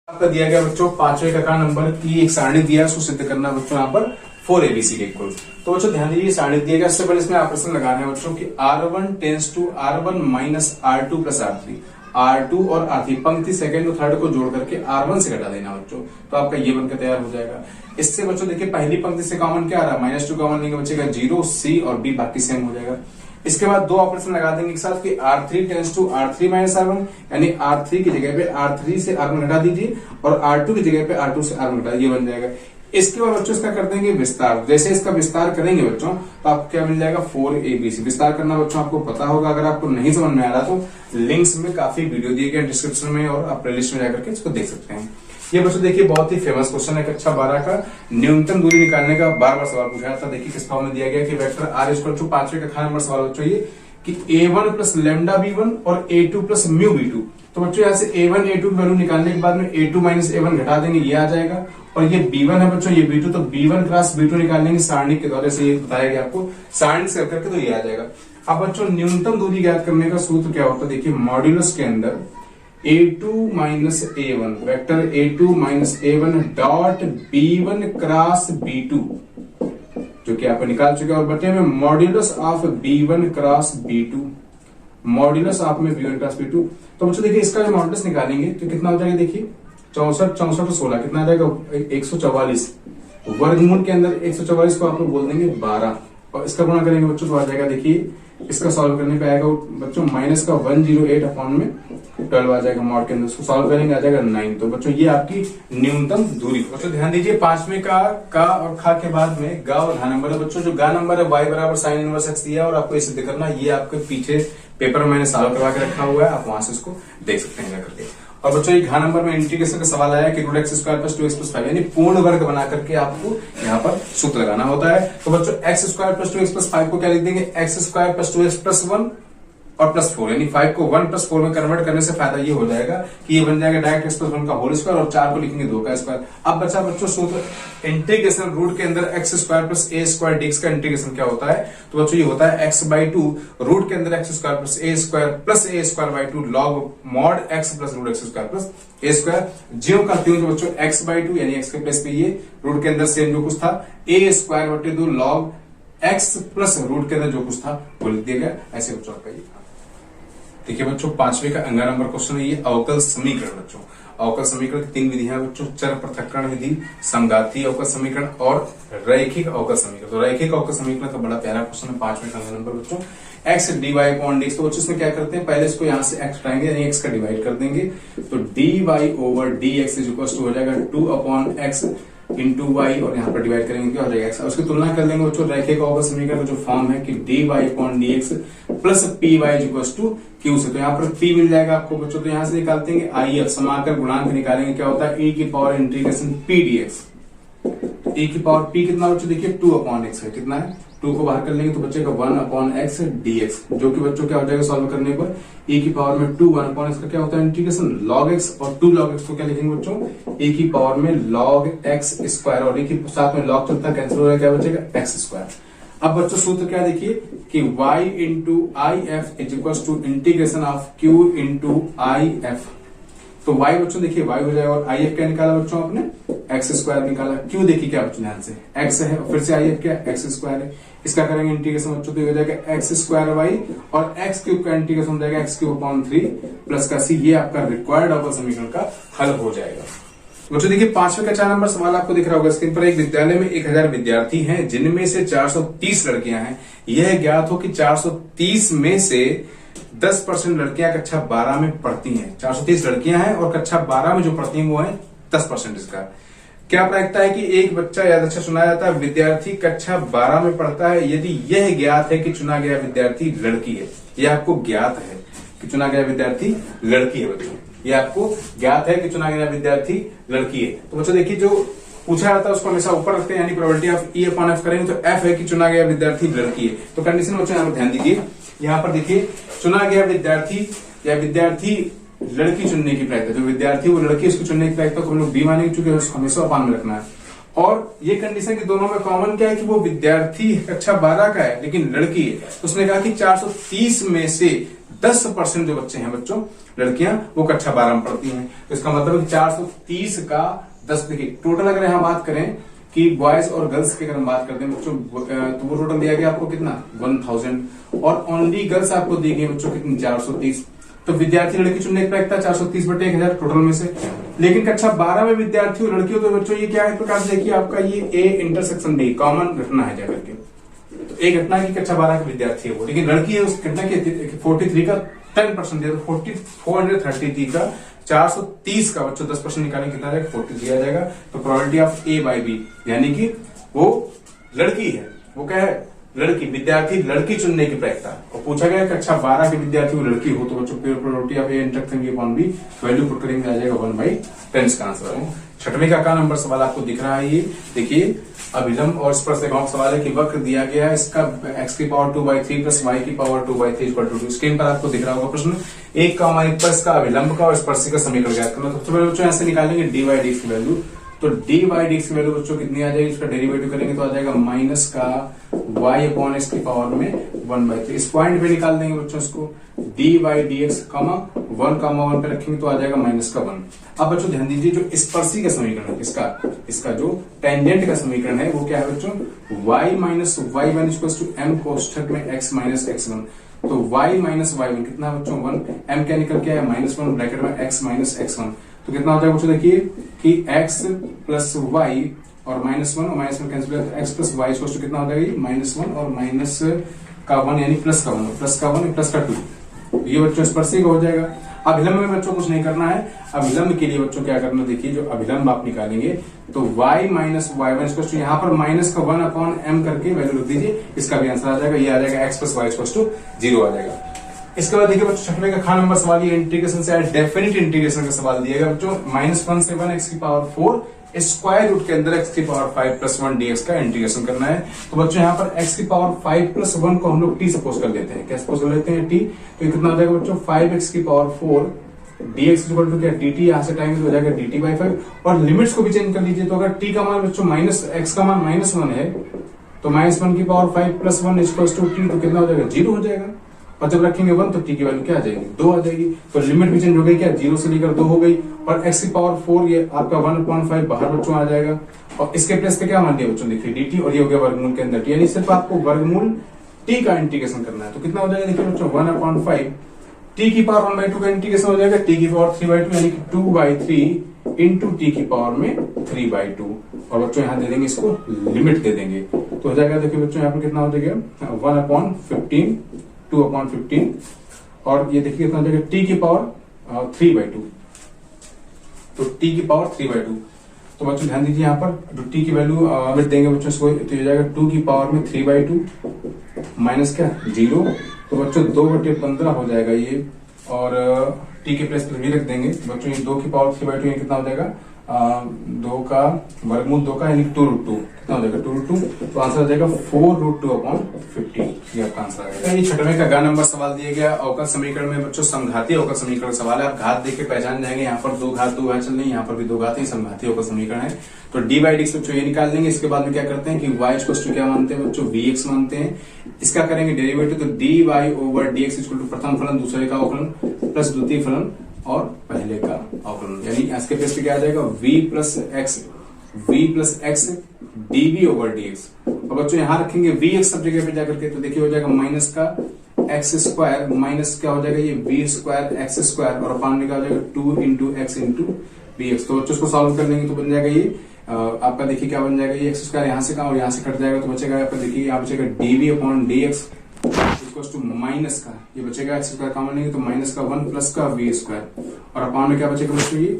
आपका दिया गया बच्चों पांचवे कक्षा नंबर की एक सारणी दिया, उसको सिद्ध करना बच्चों यहाँ पर 4 ABC के इक्वल। तो बच्चों ध्यान दीजिए सारणी दिया गया, इससे पहले इसमें ऑपरेशन लगाना है बच्चों कि R1 tense to R1 minus R2 plus R3, R2 और R3 पंक्ति सेकंड और थर्ड को जोड़ करके R1 से घटा देना बच्चों, तो आपका ये बनकर तैयार हो जाएगा। इससे बच्चों देखिए पहली पंक्ति से कॉमन क्या आ रहा है, -2 कॉमन लेंगे बचेगा 0, C और B बाकी सेम हो जाएगा। इसके बाद दो ऑपरेशन लगा देंगे एक साथ कि R3 tense to R3 minus R1, यानी R3 की जगह पे R3 से R1 घटा दीजिए और R2 की जगह पे R2 से R1 घटा, ये बन जाएगा। इसके बाद बच्चों इसका कर देंगे विस्तार। जैसे इसका विस्तार करेंगे बच्चों तो आपको क्या मिल जाएगा 4 ABC। विस्तार करना बच्चों आपको पता होगा, अगर आपको नहीं समझ में आ रहा तो लिंक्स में काफी वीडियो दिए गए डिस्क्रिप्शन में और आप प्लेलिस्ट में जाकर के इसको देख सकते हैं। ये बच्चों देखिए बहुत ही फेमस क्वेश्चन है कक्षा 12 का, न्यूनतम दूरी निकालने का बार बार सवाल पूछा था। देखिए किस फॉर्म में दिया गया कि वेक्टर R इक्वल टू पांचवे कक्षा नंबर सवाल बच्चों ये कि A1 प्लस लैम्डा B1 और A2 प्लस म्यू B2। तो बच्चों यहाँ से A1 A2 की वैल्यू निकालने के बाद में A2 माइनस A1 घटा देंगे, ये आ जाएगा। और ये B1 है बच्चों, ये B2, तो B1 क्रॉस B2 निकालेंगे सारणी के द्वारा से, ये बताया गया आपको सारणी से करके, तो ये आ जाएगा। अब बच्चों न्यूनतम दूरी ज्ञात करने का सूत्र क्या होता है, देखिए मॉड्यूलस के अंदर A2 minus A1 vector A2 minus A1 dot B1 cross B2 जो कि आप निकाल चुके हैं, और बटे में modulus of B1 cross B2, modulus of में B1 क्रॉस B2। तो बच्चों देखिए इसका जो मॉड्यूलस निकालेंगे तो कितना हो जाएगा, देखिए 64 64 और 16 कितना आ जाएगा 144। वर्गमूल के अंदर 144 को आप लोग बोल देंगे 12 और इसका गुणा करेंगे बच्चों तो आ जाएगा, देखिए इसका सॉल्व करने पे आएगा बच्चों माइनस का 108 अपॉन में 12 आ जाएगा मॉड के अंदर, उसको सॉल्व करेंगे आ जाएगा 9। तो बच्चों ये आपकी न्यूनतम दूरी। बच्चों ध्यान दीजिए पांचवें का और खा के बाद में गा और घा नंबर है बच्चों। जो गा नंबर है y बराबर साइन इनवर्स x दिया और आपको ये सिद्ध करना, ये आपके पीछे पेपर में मैंने सॉल्व करवा के रखा हुआ है, आप वहां से इसको देख सकते हैं जाकर के। और बच्चों ये घा नंबर में इंटीग्रेशन का सवाल आया कि root x square plus 2x plus 5, यानी पूर्ण वर्ग बना करके आपको यहाँ पर सूत्र लगाना होता है। तो बच्चों x square plus 2x plus 5 को क्या लिख देंगे, x square plus 2x plus 1 और प्लस 4, यानी 5 को 1 प्लस 4 में कन्वर्ट करने से फायदा ये हो जाएगा कि ये बन जाएगा डायरेक्ट एक्स प्लस 1 का होल स्क्वायर और 4 को लिखेंगे 2 का स्क्वायर। अब बचा बच्चों सूत्र इंटीग्रेशन रूट के अंदर x square plus a square dx का इंटीग्रेशन क्या होता है, तो बच्चों ये होता है एक्स बाई 2 रूट के अंदर x square plus a square by 2 log mod x plus root x square plus a square. ज्यों का त्यों बच्चों एक्स बाई 2 यानी एक्स के प्लेस पे ये रूट के अंदर सेम जो कुछ था ए स्क्वायर बटे 2 लॉग एक्स प्लस रूट के अंदर जो कुछ था वो लिख दिया गया। ऐसे बच्चों आपका ये देखिए बच्चों पांचवे का अंगा नंबर क्वेश्चन है ये अवकल समीकरण। बच्चों अवकल समीकरण की 3 विधियां बच्चों, चर पृथक्करण विधि, समघातीय अवकल समीकरण और रैखिक अवकल समीकरण। तो रैखिक अवकल समीकरण का बड़ा प्यारा क्वेश्चन है पांचवे का अंगा नंबर बच्चों। एक्स dy अपॉन dx, तो बच्चों इसमें क्या करते हैं, पहले इसको यहाँ से एक्स उठाएंगे यानी एक्स का डिवाइड कर देंगे, तो dy over dx is equal to हो जाएगा 2 अपॉन एक्स इंटू वाई और यहाँ पर डिवाइड करेंगे क्या हो जाएगा एक्स। उसकी तुलना कर लेंगे बच्चों रैखिक अवकल समीकरण का जो फॉर्म है कि dy upon dx plus py equal to q से, तो यहाँ पर p मिल जाएगा आपको बच्चों। तो यहाँ से निकालते हैं if समाकर गुणांक निकालेंगे क्या होता है e की power integration p dx, e की पावर p कितना बच्चों देखिए 2 अपॉन x है, कितना है 2 को बाहर कर लेंगे तो बचेगा 1 अपॉन x dx, जो कि बच्चों क्या हो जाएगा सॉल्व करने पर e की पावर में 2 1 अपॉन x का क्या होता है इंटीग्रेशन log x, और 2 log x को क्या लिखेंगे बच्चों e की पावर में log x स्क्वायर, और e के साथ में log चलता कैंसिल हो जाएगा, क्या बचेगा x स्क्वायर। अब बच्चों सूत्र क्या देखिए कि y into I F is equal to integration of q into I F. तो y बच्चों देखिए y हो जाएगा और आई एफ क्या निकाला बच्चों आपने एक्स स्क्वायर निकाला, q देखिए क्या बच्चों ध्यान से x है और फिर से आई एफ क्या एक्स स्क्वायर है, इसका करेंगे इंटीग्रेशन बच्चों तो हो जाएगा एक्स स्क्वायर वाई और एक्स क्यूब का इंटीग्रेशन हो जाएगा एक्स क्यूब अपॉन 3 प्लस का सी। ये आपका रिक्वायर्ड अवकल समीकरण का हल हो जाएगा। बच्चों देखिए पांचवे का 4 नंबर सवाल आपको दिख रहा होगा स्क्रीन पर। एक विद्यालय में 1000 विद्यार्थी हैं जिनमें से 430 लड़कियां हैं। यह ज्ञात हो कि 430 में से 10% लड़कियां कक्षा 12 में पढ़ती हैं। 430 लड़कियां हैं और कक्षा 12 में जो पढ़ती हैं वो है 10%। इसका क्या प्रायिकता है कि एक बच्चा याद अच्छा चुना जाता है, विद्यार्थी कक्षा 12 में पढ़ता है यदि यह ज्ञात है कि चुना गया विद्यार्थी लड़की है। यह आपको ज्ञात है कि चुना गया विद्यार्थी लड़की है बच्चों, ये आपको ज्ञात है कि चुना गया विद्यार्थी लड़की है। तो बच्चों देखिए जो पूछा जाता है उसको हमेशा ऊपर रखते हैं, यानी probability of E upon F करेंगे तो एफ है कि चुना गया विद्यार्थी लड़की है। तो कंडीशन बच्चों यहाँ पर ध्यान दीजिए, यहाँ पर देखिए चुना गया विद्यार्थी या विद्यार्थी लड़की चुनने की प्रायिकता, जो विद्यार्थी वो लड़की उसकी चुनने की प्रायिकता को हम लोग बी मानेंगे चूंकि हमेशा अपान में रखना है। और ये कंडीशन के दोनों में कॉमन क्या है कि वो विद्यार्थी कक्षा 12 का है लेकिन लड़की है। तो उसने कहा कि 430 में से 10% जो बच्चे हैं बच्चों लड़कियां वो कक्षा 12 में पढ़ती हैं। तो इसका मतलब 430 का 10, देखिए टोटल अगर यहाँ बात करें कि बॉयज और गर्ल्स की अगर हम बात करते हैं बच्चों, तो वो टोटल दिया गया आपको कितना 1000, और ओनली गर्ल्स आपको दी गई बच्चों कितनी 430। तो विद्यार्थी लड़की चुनने की प्रायिकता 430/1000 टोटल में से। लेकिन कक्षा 12 में विद्यार्थी और लड़कियों तो बच्चों ये क्या है, प्रकार से देखिए आपका ये ए इंटरसेक्शन बी कॉमन घटना है जाकर के। तो एक घटना की कक्षा 12 के विद्यार्थी है वो, लेकिन लड़की है उस घटना की 43 का 10% दिया, तो 433 का 430 का बच्चों 10% निकालेंगे कितना आ जाएगा 40 दिया जाएगा। तो probability of A by B, यानी कि वो लड़की है, वो क्या है लड़की, विद्यार्थी लड़की चुनने की प्रायिकता। और पूछा गया कक्षा 12 के विद्यार्थी वो लड़की हो तो बच्चों probability of A intersection B upon B value put करेंगे आ जाएगा 1/10 का आंसर है। छठवीं का नंबर सवाल आपको दिख रहा है, ये देखिए अभिलंब और स्पर्शरेखाओं का सवाल है कि वक्र दिया गया है, इसका x की पावर 2/3 प्लस y की पावर 2/3 इक्वल टू 2। स्क्रीन पर आपको दिख रहा होगा प्रश्न 1 का हमारे पर अभिलंब का और स्पर्शी का समीकरण ज्ञात करना। सबसे पहले बच्चों ऐसे निकालेंगे dy dx की वैल्यू। तो dy dx की वैल्यू बच्चों कितनी आ जाएगी, इसका डेरिवेटिव करेंगे तो आ जाएगा माइनस का y अपॉन x की पावर में 1/3। इस पॉइंट पे निकाल देंगे बच्चों इसको dy dx 1, 1 पे रखेंगे तो आ जाएगा माइनस का 1। अब बच्चों ध्यान दीजिए जो स्पर्शी का समीकरण है, इसका जो टेंजेंट का समीकरण है वो क्या है बच्चों y minus y1 equals to m कोष्ठक में x माइनस x1। तो y माइनस y1 कितना है बच्चों 1, m क्या निकल के आया -1 ब्रैकेट में x माइनस x1। तो कितना हो जाएगा बच्चों देखिए कि x प्लस y और -1 और -1 कैंसिल हो जाएगा, x plus y equals to कितना हो जाएगा -1 और माइनस का 1 यानी प्लस का 1 प्लस का 1 प्लस का 2। ये बच्चों स्पर्शी का हो जाएगा। अभिलंब में बच्चों कुछ नहीं करना है, अभिलंब के लिए बच्चों क्या करना, देखिए जो अभिलंब आप निकालेंगे तो y minus y1 equals to यहाँ पर माइनस का 1 अपॉन m करके वैल्यू रख दीजिए, इसका भी आंसर आ जाएगा, ये आ जाएगा x plus y equals to 0 आ जाएगा। इसके बाद देखिए बच्चों छठवें का नंबर सवाल, ये इंटीग्रेशन से डेफिनेट इंटीग्रेशन का सवाल दिया गया बच्चों -1 से 1 x की पावर 4 स्क्वायर रूट के अंदर x की पावर 5 प्लस 1 dx का इंटीग्रेशन करना है। तो बच्चों यहाँ पर x की पावर 5 प्लस 1 को हम लोग t सपोज कर लेते हैं, क्या सपोज कर लेते हैं t। तो कितना हो जाएगा बच्चों 5x की पावर 4 dx इक्वल टू क्या dt, यहाँ से टाइम हो जाएगा dt/5। और लिमिट्स को भी चेंज कर लीजिए, तो अगर t का मान बच्चों माइनस x का मान -1 है तो -1 की power 5 plus 1 equals to t, तो कितना हो जाएगा 0 हो जाएगा। और जब रखेंगे 1 तो t की वैल्यू क्या आ जाएगी 2 आ जाएगी। तो लिमिट भी चेंज हो गई, क्या 0 से लेकर 2 हो गई। और x की पावर 4 ये आपका 1/5 बाहर बच्चों आ जाएगा। और इसके प्लेस पे क्या मान लिया बच्चों देखिए dt, और ये हो गया वर्गमूल के अंदर t, यानी सिर्फ आपको वर्गमूल t का इंटीग्रेशन करना है। तो कितना हो जाएगा देखिए बच्चों 1/5 t की पावर 1/2 का इंटीग्रेशन हो जाएगा t की पावर 3/2 यानी कि 2/3 इंटू t की पावर में 3/2। और बच्चों यहाँ दे देंगे इसको लिमिट दे देंगे, तो हो जाएगा देखिए बच्चों यहाँ पर कितना हो जाएगा 1/15 2/15 और ये देखिए कितना हो जाएगा t की पावर 3/2। तो t की पावर 3/2। तो बच्चों ध्यान दीजिए यहाँ पर जो t की वैल्यू लिमिट देंगे बच्चों इसको, तो हो जाएगा 2 की पावर में 3/2 माइनस क्या 0। तो बच्चों 2/15 हो जाएगा ये, और t के प्लेस पर भी रख देंगे बच्चों, ये 2 की पावर 3/2 ये कितना हो जाएगा 2 का वर्गमूल 2 का यानी 2√2 कितना हो जाएगा 2√2। तो आंसर आ जाएगा 4√2/15, ये आपका आंसर आएगा। ये छठवें का नंबर सवाल दिया गया अवकल समीकरण में बच्चों संघाती अवकल समीकरण सवाल है। आप घात देख के पहचान जाएंगे, यहाँ पर 2 घात 2 चल रही है, यहाँ पर भी 2 घात है, संघाती अवकल समीकरण है। तो dy/dx बच्चों ये निकाल लेंगे। इसके बाद में क्या करते हैं कि y इक्वल टू क्या मानते हैं बच्चों vx मानते हैं, इसका करेंगे डेरिवेटिव। तो dy/dx इक्वल टू प्रथम फलन दूसरे का अवकलन प्लस द्वितीय फलन और पहले का अवकलन, यानी इसके प्लेस पे क्या आ जाएगा v प्लस x dv/dx। और बच्चों यहाँ रखेंगे vx सब जगह पे जाकर के, तो देखिए हो जाएगा माइनस का x स्क्वायर माइनस क्या हो जाएगा ये v स्क्वायर x स्क्वायर और अपान में क्या हो जाएगा 2 इंटू x इंटू dx। तो बच्चों इसको सॉल्व कर लेंगे तो बन जाएगा ये आपका देखिए क्या बन जाएगा ये x स्क्वायर यहाँ से का और यहाँ से कट जाएगा, तो बचेगा आपका देखिए यहाँ बचेगा dv/dx इक्वल्स टू माइनस का ये बचेगा x स्क्वायर कॉमन लेंगे तो माइनस का 1 प्लस का v स्क्वायर और अपान में क्या बचेगा बच्चों ये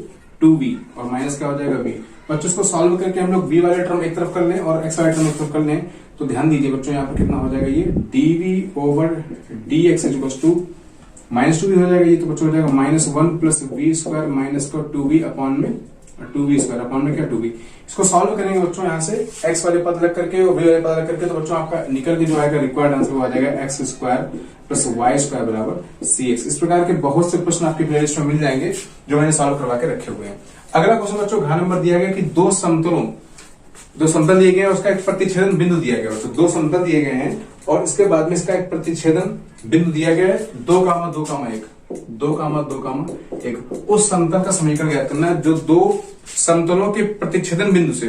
2v और माइनस क्या हो जाएगा v। बच्चों इसको सॉल्व करके हम लोग v वाले टर्म एक तरफ कर लें और x वाले टर्म एक तरफ कर लें, तो ध्यान दीजिए बच्चों यहाँ पर कितना हो जाएगा ये dv/dx इक्वल्स टू -2v हो जाएगा ये, तो बच्चों हो जाएगा -1 प्लस v स्क्वायर माइनस का 2v अपॉन में 2v स्क्वायर अपॉन में क्या 2v। इसको सॉल्व करेंगे बच्चों यहाँ से x वाले पद लग करके और v वाले पद लग करके, तो बच्चों आपका निकल के जो आएगा रिक्वायर्ड आंसर वो आ जाएगा x square plus y square बराबर cx। इस प्रकार के बहुत से प्रश्न आपके प्लेलिस्ट में मिल जाएंगे जो मैंने सॉल्व करवा के रखे हुए हैं। अगला क्वेश्चन बच्चों घ नंबर दिया गया कि दो समतल दिए गए हैं, उसका एक प्रतिच्छेदन बिंदु दिया गया। तो 2 समतल दिए गए हैं और इसके बाद में इसका एक प्रतिच्छेदन बिंदु दिया गया है 2,2,1 उस समतल का समीकरण ज्ञात करना है जो दो समतलों के प्रतिच्छेदन बिंदु से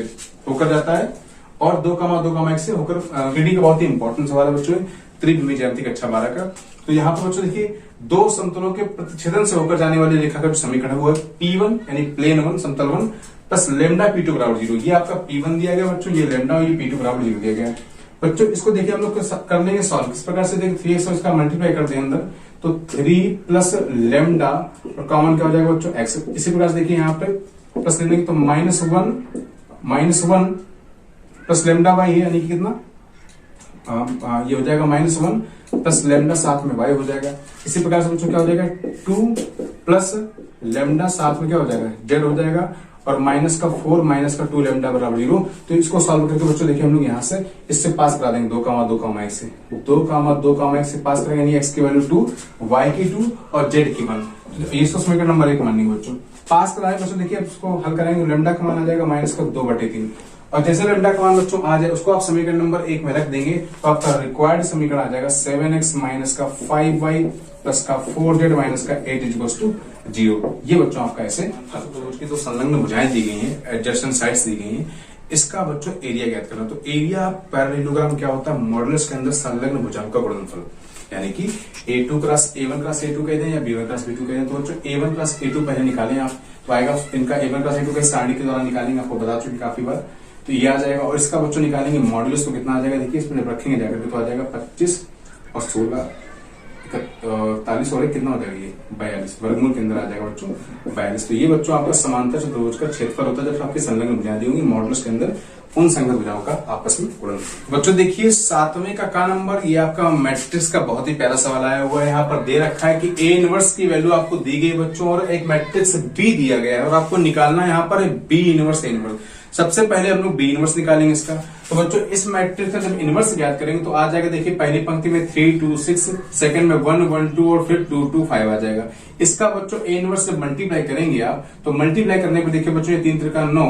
होकर जाता है और 2,2,1 से होकर। रीडिंग का बहुत ही इंपॉर्टेंट सवाल है बच्चों, त्रिविमीय ज्यामिति कक्षा 12 का। तो यहाँ पर बच्चों देखिए दो समतलों के प्रतिच्छेदन से होकर जाने वाली रेखा का जो समीकरण है वो है P1 यानी प्लेन 1 समतल 1 प्लस लेमडा P2 बराबर 0। ये आपका P1 दिया गया बच्चों, ये लेमडा और ये P2 बराबर 0 दिया गया है बच्चों। इसको देखिए हम लोग कर लेंगे सॉल्व किस प्रकार से, देखिए 3x इसका मल्टीप्लाई कर दें अंदर तो 3 प्लस लेमडा और कॉमन क्या हो जाएगा बच्चों x। इसी प्रकार से देखिए यहाँ पे प्लस ले लेंगे तो -1 प्लस लेमडा y है यानी कि कितना ये हो जाएगा -1 प्लस लेमडा साथ में y हो जाएगा। इसी प्रकार से बच्चों क्या हो जाएगा 2 प्लस लेमडा साथ में क्या हो जाएगा z हो जाएगा और -4 -2 लेमडा बराबर 0। तो इसको सॉल्व करके बच्चों देखिए हम लोग यहाँ से इससे पास करा देंगे 2,2,1 से 2,2,1 से पास करेंगे यानी x की वैल्यू 2 y की 2 और z की 1। तो इसको समीकरण नंबर 1 मानेंगे बच्चों। पास कराए बच्चों देखिए इसको हल करेंगे लेमडा का मान आ जाएगा -2/3 और जैसे लेमडा का मान बच्चों आ जाए उसको आप समीकरण नंबर 1 में रख देंगे तो आपका रिक्वायर्ड समीकरण आ जाएगा 7x माइनस का 5y प्लस का 4z माइनस का 8 इक्वल्स टू 0। ये बच्चों आपका ऐसे की तो संलग्न भुजाएं दी गई हैं, एडजेसेंट साइड्स दी गई हैं। इसका बच्चों एरिया ज्ञात करना। तो एरिया पैरेललोग्राम क्या होता है, मॉडुलस के अंदर संलग्न भुजाओं का गुणनफल यानी कि A2 cross A1 cross A2 कहते हैं या B1 क्रॉस B2 कहते हैं। तो बच्चों A1 क्रॉस A2 पहले निकालें आप तो आएगा इनका A1 क्रॉस A2 का सारणी के द्वारा निकालेंगे, आपको बता चुके काफी बार। तो ये आ जाएगा और इसका बच्चों निकालेंगे मॉडुलस तो कितना आ जाएगा देखिए इसमें रखेंगे जाकर तो आ जाएगा 25 और 16 41 और कितना हो जाएगा ये 42 वर्गमूल के अंदर आ जाएगा बच्चों 42। तो ये बच्चों आपका समांतर चतुर्भुज का क्षेत्रफल होता है जब आपकी संलग्न भुजाएं दी होंगी मॉडुलस के अंदर उन संलग्न भुजाओं का आपस में गुणन। बच्चों देखिए 7वें का नंबर ये आपका मैट्रिक्स का बहुत ही प्यारा सवाल आया हुआ है। यहाँ पर दे रखा है कि A इनवर्स की वैल्यू आपको दी गई बच्चों और एक मैट्रिक्स B दिया गया है और आपको निकालना है यहाँ पर B इनवर्स A इनवर्स। सबसे पहले हम लोग B इनवर्स निकालेंगे इसका। तो बच्चों इस मैट्रिक्स का जब इनवर्स ज्ञात करेंगे तो आ जाएगा देखिए पहली पंक्ति में 3 2 6, सेकंड में 1 1 2 और फिर 2 2 5 आ जाएगा। इसका बच्चों A इनवर्स से मल्टीप्लाई करेंगे आप तो मल्टीप्लाई करने पर देखिए बच्चों ये 3 त्रिका 9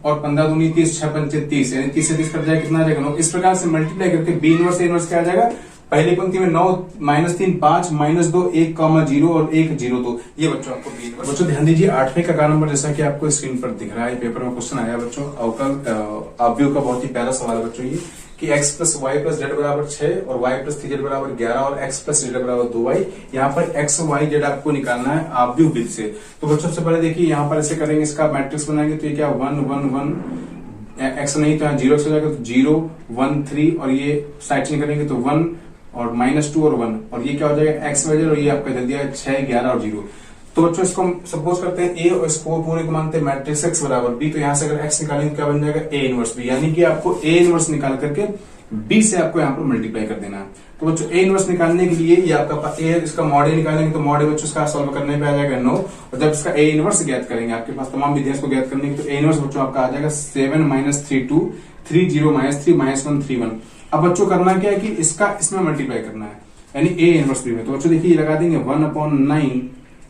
और 15 दूनी 30 6 पंचे 30 यानी 30 से 30 कट जाएगा कितना आ जाएगा 9। इस प्रकार से मल्टीप्लाई करके B इनवर्स A इनवर्स क्या आ जाएगा पहली पंक्ति में 9 -3 5 -2 1, 0 और 1 0 2। ये बच्चों आपको B इनवर्स। बच्चों ध्यान दीजिए 8वें का नंबर जैसा कि आपको स्क्रीन पर दिख रहा है पेपर में क्वेश्चन आया बच्चों अवकल अवयव का बहुत ही प्यारा सवाल है बच्चों ये कि x plus y plus z बराबर 6 और y प्लस 3z बराबर 11 और x प्लस z बराबर 2y। यहाँ पर x y z आपको निकालना है अवयव विधि से। तो बच्चों सबसे पहले देखिए यहाँ पर ऐसे करेंगे इसका मैट्रिक्स बनाएंगे तो ये क्या 1 1 1 x नहीं तो यहाँ 0 से जाएगा तो 0 1 3 और ये साइड चेंज करेंगे तो 1 और -2 और 1 और ये क्या हो जाएगा x y z और ये आपका दे दिया 6 11 और 0। तो बच्चों इसको सपोज करते हैं A और इसको पूरे को मानते हैं मैट्रिक्स x बराबर B। तो यहाँ से अगर x निकालेंगे तो क्या बन जाएगा A इनवर्स B यानी कि आपको A इनवर्स निकाल करके B से आपको यहाँ पर मल्टीप्लाई कर देना है। तो बच्चों A इनवर्स निकालने के लिए ये आपका A इसका मॉड A निकालेंगे तो मॉड A बच्चों इसका सॉल्व करने पे आ जाएगा 9 और जब इसका A इनवर्स ज्ञात करेंगे आपके पास तमाम विधियां को ज्ञात करने की तो A इनवर्स बच्चों आपका आ जाएगा 7 -3 2 3 0 -3 -1 3 1। अब बच्चों करना क्या है कि इसका इसमें मल्टीप्लाई करना है यानी A इनवर्स B में। तो बच्चों देखिए लगा देंगे 1/9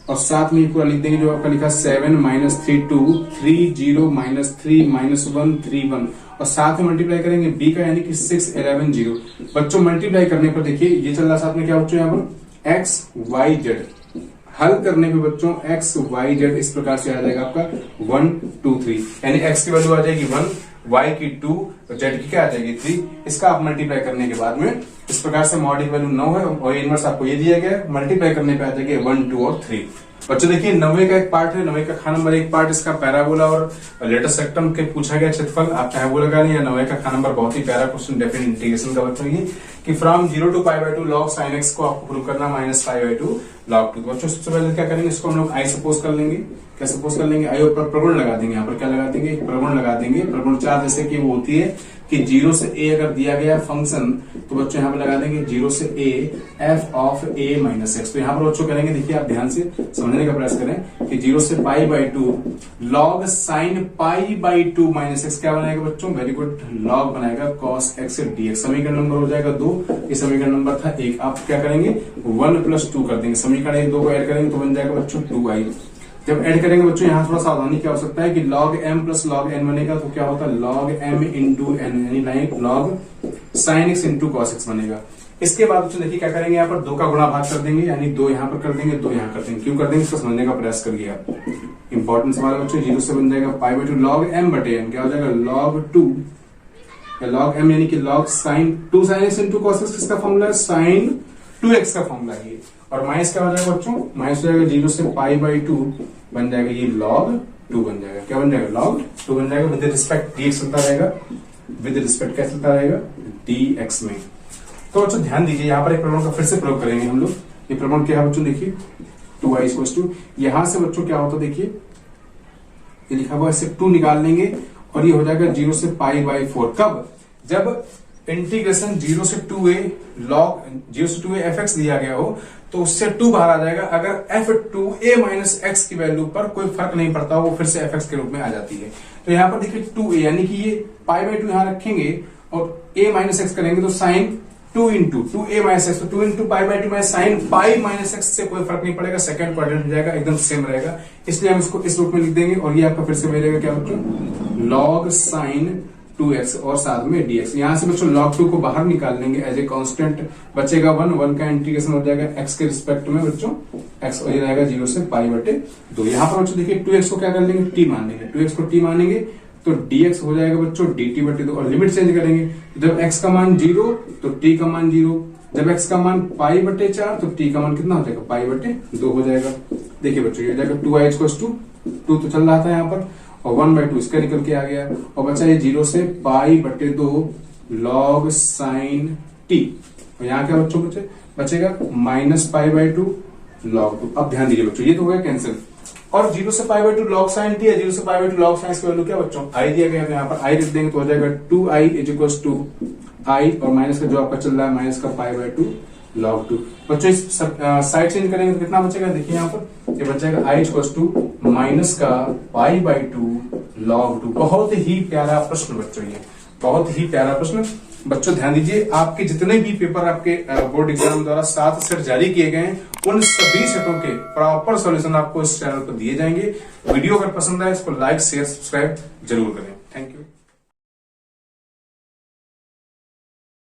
और साथ में पूरा लिख देंगे जो आपका लिखा 7 -3 2 3 0 -3 -1 3 1 और साथ में मल्टीप्लाई करेंगे B का यानी कि 6 11 0। बच्चों मल्टीप्लाई करने पर देखिए ये चल रहा साथ में क्या बच्चों यहाँ पर x y z हल करने पे बच्चों x y z इस प्रकार से आ जाएगा आपका 1 2 3 यानी x की वैल्यू आ जाएगी 1 y की 2 और z की क्या आ जाएगी 3। इसका आप मल्टीप्लाई करने के बाद में इस प्रकार से मॉड वैल्यू 9 है और इनवर्स आपको ये दिया गया मल्टीप्लाई करने पे आ जाएगी 1 2 और 3। बच्चों देखिए 9वें का एक पार्ट है 9वें का नंबर एक पार्ट इसका पैराबोला और लेटेस्ट सेक्टम के पूछा गया क्षेत्रफल आप चाहे वो लगा लें या 9वें का नंबर बहुत ही प्यारा क्वेश्चन डेफिनेट इंटीग्रेशन का बच्चों ये कि from 0 to π/2 log sin x को आपको प्रूव करना -π/2 log 2। बच्चों सबसे पहले क्या करेंगे इसको हम लोग आई सपोज कर लेंगे। क्या सपोज कर लेंगे आई ऊपर प्रगुण लगा देंगे। यहाँ पर क्या लगा देंगे प्रगुण लगा देंगे। प्रगुण 4 जैसे कि वो होती है कि 0 से a अगर दिया गया फंक्शन तो बच्चों यहाँ पर लगा देंगे 0 से a f of a minus x. तो यहाँ पर बच्चों करेंगे देखिए आप ध्यान से समझने का प्रयास करें कि 0 से π/2 log sin π/2 माइनस एक्स क्या बनाएगा बच्चों वेरी गुड log बनाएगा cos x dx। समीकरण नंबर हो जाएगा 2 ये समीकरण नंबर था 1। आप क्या करेंगे 1 + 2 कर देंगे समीकरण 1 2 को ऐड करेंगे तो बन जाएगा बच्चों 2i। जब ऐड करेंगे बच्चों यहाँ थोड़ा सावधानी की आवश्यकता है कि log m plus log n बनेगा तो क्या होता है log m इंटू n, यानी log sin x into cos x बनेगा। इसके बाद बच्चों देखिए क्या करेंगे, यहाँ पर 2 का गुणा भाग कर देंगे, यानी 2 यहाँ पर कर देंगे, 2 यहाँ कर देंगे। क्यों कर देंगे इसको समझने का प्रयास करिए आप। इंपॉर्टेंस हमारा बच्चों 0 से बन जाएगा पाई बाई 2 log m बटे n, क्या हो जाएगा log 2 log m यानी कि log sin 2 sin x into cos x, किसका फॉर्मूला है sin 2x का फॉर्मूला है। और माइनस क्या हो जाएगा बच्चों, माइनस हो जाएगा 0 से पाई बाई 2 बन जाएगा ये log 2 बन जाएगा। क्या बन जाएगा log 2 बन जाएगा। विद रिस्पेक्ट dx चलता रहेगा, विद रिस्पेक्ट क्या चलता रहेगा dx में। तो बच्चों ध्यान दीजिए यहाँ पर एक प्रमाण का फिर से प्रयोग करेंगे हम लोग। ये प्रमाण क्या है बच्चों, देखिए 2y इक्वल्स टू, यहां से बच्चों क्या होता है देखिए ये लिखा हुआ, इससे 2 निकाल लेंगे और ये हो जाएगा 0 से पाई बाई 4। कब, जब इंटीग्रेशन 0 से 2a log 0 से 2a fx दिया गया हो तो उससे 2 बाहर आ जाएगा। अगर f2a माइनस x की वैल्यू पर कोई फर्क नहीं पड़ता, वो फिर से fx के रूप में आ जाती है। तो यहाँ पर देखिए 2a यानी कि ये पाई बाई 2 यहाँ रखेंगे और a माइनस एक्स करेंगे तो sign 2 into 2a minus x, तो 2 इंटू पाई बाई 2 में साइन पाई माइनस एक्स से कोई फर्क नहीं पड़ेगा, सेकंड क्वाड्रेंट हो जाएगा, एकदम सेम रहेगा। इसलिए हम इसको इस रूप में लिख देंगे और ये आपका फिर से मिलेगा क्या बच्चों log साइन 2x और साथ में dx। यहां से बच्चों log 2 को बाहर निकाल लेंगे एज ए कांस्टेंट, बचेगा 1 का इंटीग्रेशन हो जाएगा x के रिस्पेक्ट में बच्चों x हो जाएगा 0 से पाई बटे 2। यहाँ पर बच्चों देखिए 2x को क्या कर लेंगे t मान लेंगे, 2x को t मानेंगे तो dx हो जाएगा बच्चों dt बटे 2 और लिमिट चेंज करेंगे। जब x का मान 0 तो t का मान 0, जब x का मान पाई बटे 4 तो t का मान कितना हो जाएगा पाई बटे 2 हो जाएगा। देखिए बच्चों ये हो जाएगा 2y इक्वल्स टू 2 तो चल रहा था यहाँ पर और 1/2 इसका निकल के आ गया और बचा ये 0 से पाई बटे 2 log साइन t और यहाँ क्या बच्चों बचेगा माइनस पाई बाई 2 log 2। अब ध्यान दीजिए बच्चों ये तो हो गया कैंसिल और 0 से pi by 2 log sine t है, 0 से पाई बाई 2 log साइन की वैल्यू क्या बच्चों i दिया गया है, यहाँ पर i लिख देंगे तो हो जाएगा 2i is equals to i और माइनस का जो आपका चल रहा है माइनस का पाई बाई 2 log 2। बच्चों इस साइड चेंज करेंगे तो कितना बचेगा, देखिए यहाँ पर ये बचेगा i इक्वल्स टू माइनस का पाई बाई 2 log 2। बहुत ही प्यारा प्रश्न बच्चों, ये बहुत ही प्यारा प्रश्न। बच्चों ध्यान दीजिए आपके जितने भी पेपर आपके बोर्ड एग्जाम द्वारा 7 सेट जारी किए गए हैं उन सभी सेटों के प्रॉपर सॉल्यूशन आपको इस चैनल पर दिए जाएंगे। वीडियो अगर पसंद आए इसको लाइक शेयर सब्सक्राइब जरूर करें। Thank you.